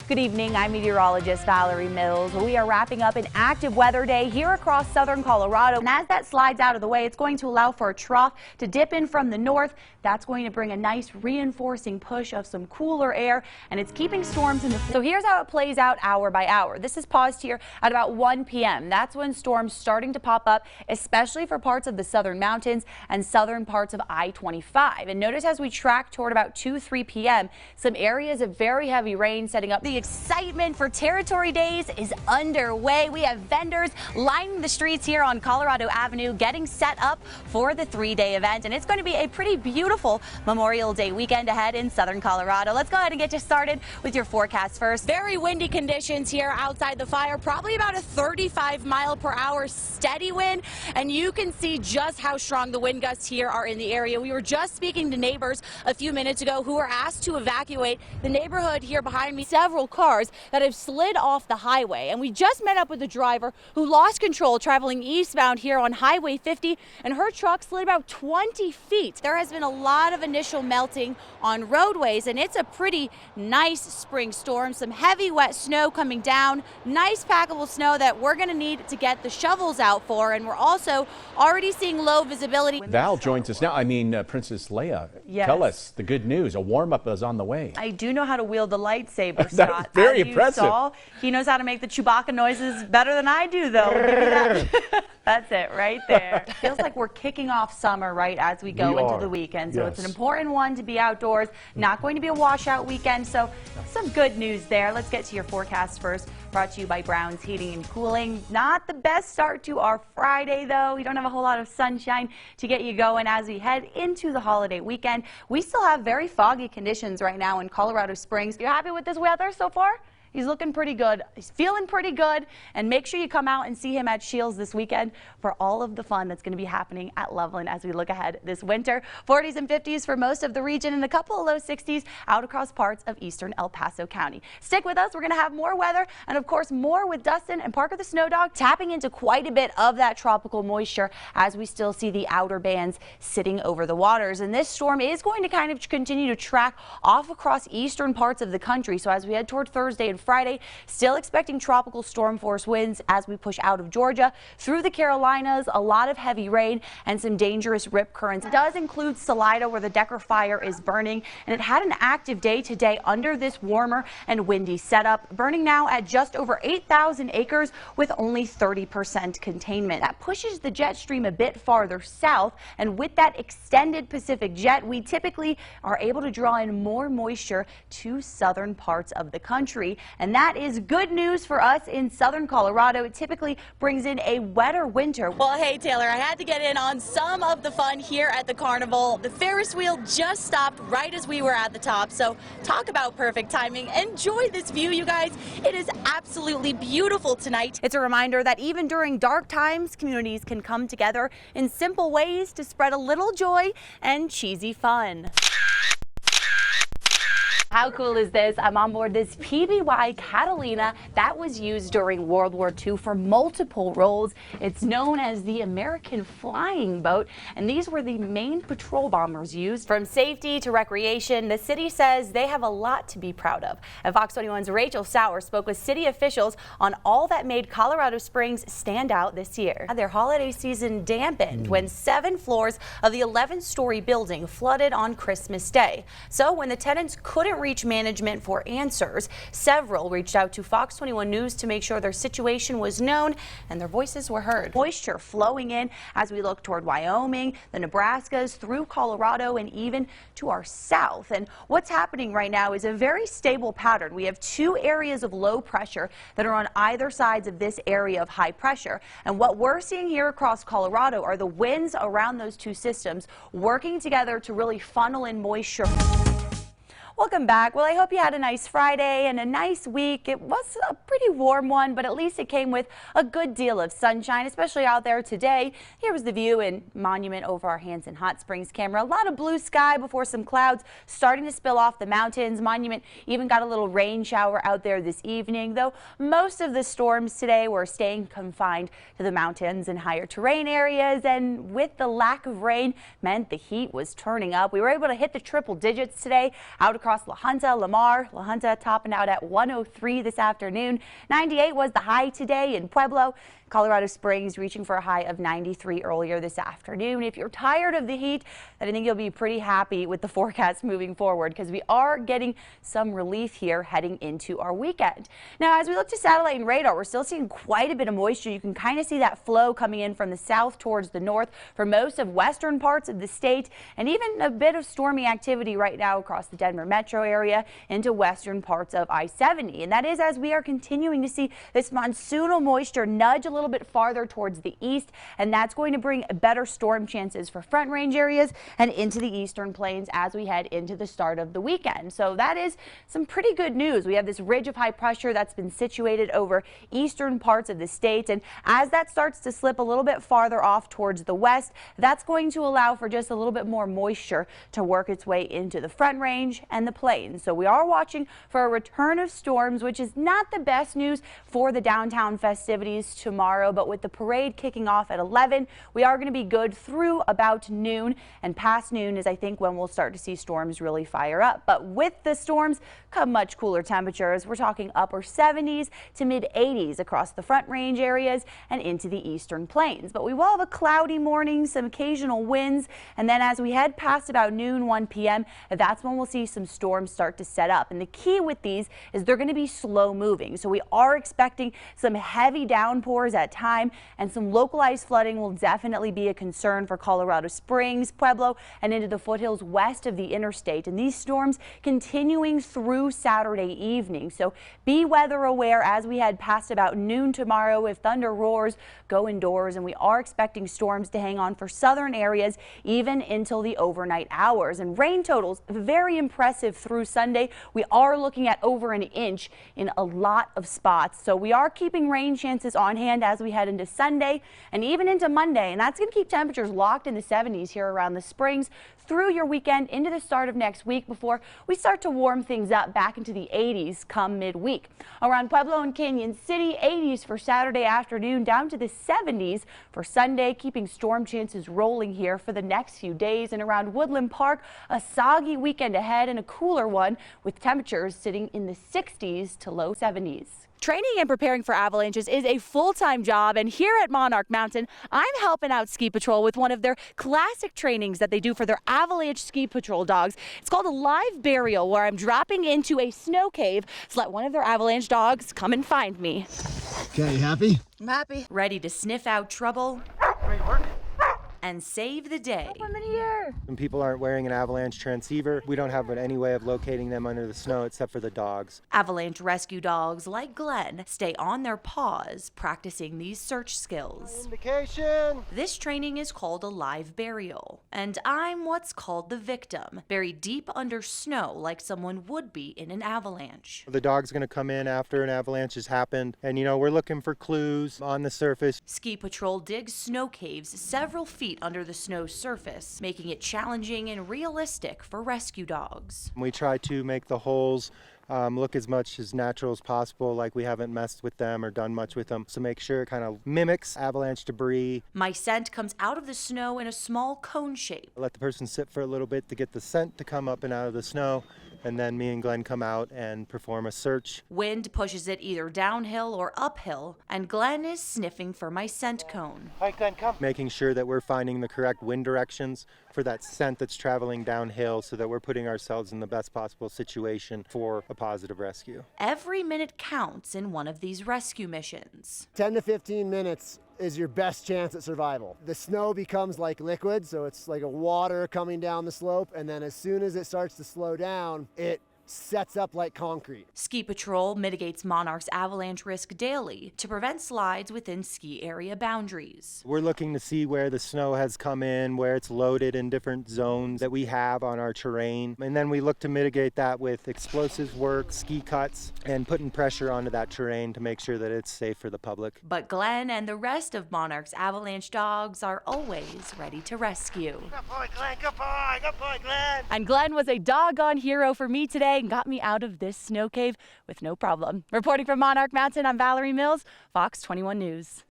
Good evening, I'm meteorologist Valerie. We are wrapping up an active weather day here across southern Colorado. And as that slides out of the way, it's going to allow for a trough to dip in from the north. That's going to bring a nice reinforcing push of some cooler air, and it's keeping storms in the... So here's how it plays out hour by hour. This is paused here at about 1 p.m. That's when storms starting to pop up, especially for parts of the southern mountains and southern parts of I-25. And notice as we track toward about 2-3 p.m., some areas of very heavy rain setting up. The excitement for Territory Days is underway. We have vendors lining the streets here on Colorado Avenue getting set up for the 3-day event, and it's going to be a pretty beautiful Memorial Day weekend ahead in southern Colorado. Let's go ahead and get you started with your forecast first. Very windy conditions here outside the fire, probably about a 35-mile-per-hour steady wind, and you can see just how strong the wind gusts here are in the area. We were just speaking to neighbors a few minutes ago who were asked to evacuate the neighborhood here behind me. Several cars that have slid off the highway, and we just met up with a driver who lost control traveling eastbound here on Highway 50, and her truck slid about 20 feet. There has been a lot of initial melting on roadways, and it's a pretty nice spring storm. Some heavy wet snow coming down, nice packable snow that we're going to need to get the shovels out for, and we're also already seeing low visibility. Val joins us now. Princess Leia, yes. Tell us the good news. A warm-up is on the way. I do know how to wield the lightsaber, That's Scott. very As you impressive. saw, he knows how to make the Chewbacca noises better than I do, though. We'll give you that. That's it right there. Feels like we're kicking off summer right as we go into the weekend. So It's an important one to be outdoors. Not going to be a washout weekend. So some good news there. Let's get to your forecast first. Brought to you by Brown's Heating and Cooling. Not the best start to our Friday, though. We don't have a whole lot of sunshine to get you going as we head into the holiday weekend. We still have very foggy conditions right now in Colorado Springs. You happy with this weather so far? He's looking pretty good. He's feeling pretty good. And make sure you come out and see him at Shields this weekend for all of the fun that's going to be happening at Loveland as we look ahead this winter. 40s and 50s for most of the region and a couple of low 60s out across parts of eastern El Paso County. Stick with us. We're going to have more weather and, of course, more with Dustin and Parker the Snow Dog tapping into quite a bit of that tropical moisture as we still see the outer bands sitting over the waters. And this storm is going to kind of continue to track off across eastern parts of the country. So as we head toward Thursday and Friday, still expecting tropical storm force winds as we push out of Georgia through the Carolinas, a lot of heavy rain and some dangerous rip currents. It does include Salida where the Decker fire is burning, and it had an active day today under this warmer and windy setup, burning now at just over 8,000 acres with only 30% containment. That pushes the jet stream a bit farther south, and with that extended Pacific jet, we typically are able to draw in more moisture to southern parts of the country. And that is good news for us in southern Colorado. It typically brings in a wetter winter. Well, hey, Taylor, I had to get in on some of the fun here at the carnival. The Ferris wheel just stopped right as we were at the top. So talk about perfect timing. Enjoy this view, you guys. It is absolutely beautiful tonight. It's a reminder that even during dark times, communities can come together in simple ways to spread a little joy and cheesy fun. How cool is this? I'm on board this PBY Catalina that was used during World War II for multiple roles. It's known as the American flying boat, and these were the main patrol bombers used. From safety to recreation, the city says they have a lot to be proud of. And Fox 21's Rachel Sauer spoke with city officials on all that made Colorado Springs stand out this year. Their holiday season dampened when 7 floors of the 11-story building flooded on Christmas Day. So when the tenants couldn't reach management for answers, several reached out to Fox 21 News to make sure their situation was known and their voices were heard. Moisture flowing in as we look toward Wyoming, the Nebraskas, through Colorado, and even to our south. And what's happening right now is a very stable pattern. We have 2 areas of low pressure that are on either sides of this area of high pressure. And what we're seeing here across Colorado are the winds around those 2 systems working together to really funnel in moisture. Welcome back. Well, I hope you had a nice Friday and a nice week. It was a pretty warm one, but at least it came with a good deal of sunshine, especially out there today. Here was the view in Monument over our Hanson Hot Springs camera. A lot of blue sky before some clouds starting to spill off the mountains. Monument even got a little rain shower out there this evening, though most of the storms today were staying confined to the mountains and higher terrain areas, and with the lack of rain meant the heat was turning up. We were able to hit the triple digits today out across across La Junta, Lamar. La Junta topping out at 103 this afternoon. 98 was the high today in Pueblo. Colorado Springs reaching for a high of 93 earlier this afternoon. If you're tired of the heat, then I think you'll be pretty happy with the forecast moving forward, because we are getting some relief here heading into our weekend. Now, as we look to satellite and radar, we're still seeing quite a bit of moisture. You can kind of see that flow coming in from the south towards the north for most of western parts of the state, and even a bit of stormy activity right now across the Denver metro area into western parts of I-70. And that is as we are continuing to see this monsoonal moisture nudge a little bit farther towards the east, and that's going to bring better storm chances for Front Range areas and into the eastern plains as we head into the start of the weekend. So that is some pretty good news. We have this ridge of high pressure that's been situated over eastern parts of the state, and as that starts to slip a little bit farther off towards the west, that's going to allow for just a little bit more moisture to work its way into the Front Range and the plains. So we are watching for a return of storms, which is not the best news for the downtown festivities tomorrow. But with the parade kicking off at 11, we are going to be good through about noon, and past noon is I think when we'll start to see storms really fire up. But with the storms come much cooler temperatures. We're talking upper 70s to mid 80s across the Front Range areas and into the eastern plains. But we will have a cloudy morning, some occasional winds, and then as we head past about noon, 1 p.m., that's when we'll see some storms start to set up. And the key with these is they're going to be slow moving. So we are expecting some heavy downpours at time, and some localized flooding will definitely be a concern for Colorado Springs, Pueblo, and into the foothills west of the interstate. And these storms continuing through Saturday evening. So be weather aware as we head past about noon tomorrow. If thunder roars, go indoors, and we are expecting storms to hang on for southern areas even until the overnight hours. And rain totals very impressive through Sunday. We are looking at over an inch in a lot of spots. So we are keeping rain chances on hand as we head into Sunday and even into Monday, and that's going to keep temperatures locked in the 70s here around the Springs through your weekend into the start of next week before we start to warm things up back into the 80s come midweek. Around Pueblo and Canyon City, 80s for Saturday afternoon, down to the 70s for Sunday, keeping storm chances rolling here for the next few days. And around Woodland Park, a soggy weekend ahead and a cooler one with temperatures sitting in the 60s to low 70s. Training and preparing for avalanches is a full-time job, and here at Monarch Mountain, I'm helping out Ski Patrol with one of their classic trainings that they do for their avalanche ski patrol dogs. It's called a live burial, where I'm dropping into a snow cave to let one of their avalanche dogs come and find me. Okay, you happy? I'm happy. Ready to sniff out trouble and save the day. I'm in here. When people aren't wearing an avalanche transceiver, we don't have any way of locating them under the snow except for the dogs. Avalanche rescue dogs like Glenn stay on their paws practicing these search skills. Indication! This training is called a live burial, and I'm what's called the victim, buried deep under snow like someone would be in an avalanche. The dog's going to come in after an avalanche has happened, and we're looking for clues on the surface. Ski Patrol digs snow caves several feet under the snow surface, making it challenging and realistic for rescue dogs. We try to make the holes look as much as natural as possible, like we haven't messed with them or done much with them, so make sure it kind of mimics avalanche debris. My scent comes out of the snow in a small cone shape. Let the person sit for a little bit to get the scent to come up and out of the snow, and then me and Glenn come out and perform a search. Wind pushes it either downhill or uphill, and Glenn is sniffing for my scent cone. Hi, Glenn, come. Making sure that we're finding the correct wind directions for that scent that's traveling downhill so that we're putting ourselves in the best possible situation for a positive rescue. Every minute counts in one of these rescue missions. 10 to 15 minutes is your best chance at survival. The snow becomes like liquid, so it's like a water coming down the slope, and then as soon as it starts to slow down, it sets up like concrete. Ski Patrol mitigates Monarch's avalanche risk daily to prevent slides within ski area boundaries. We're looking to see where the snow has come in, where it's loaded in different zones that we have on our terrain. And then we look to mitigate that with explosives work, ski cuts, and putting pressure onto that terrain to make sure that it's safe for the public. But Glenn and the rest of Monarch's avalanche dogs are always ready to rescue. Good boy, Glenn. Good boy. Good boy, Glenn. And Glenn was a doggone hero for me today and got me out of this snow cave with no problem. Reporting from Monarch Mountain, I'm Valerie Mills, Fox 21 News.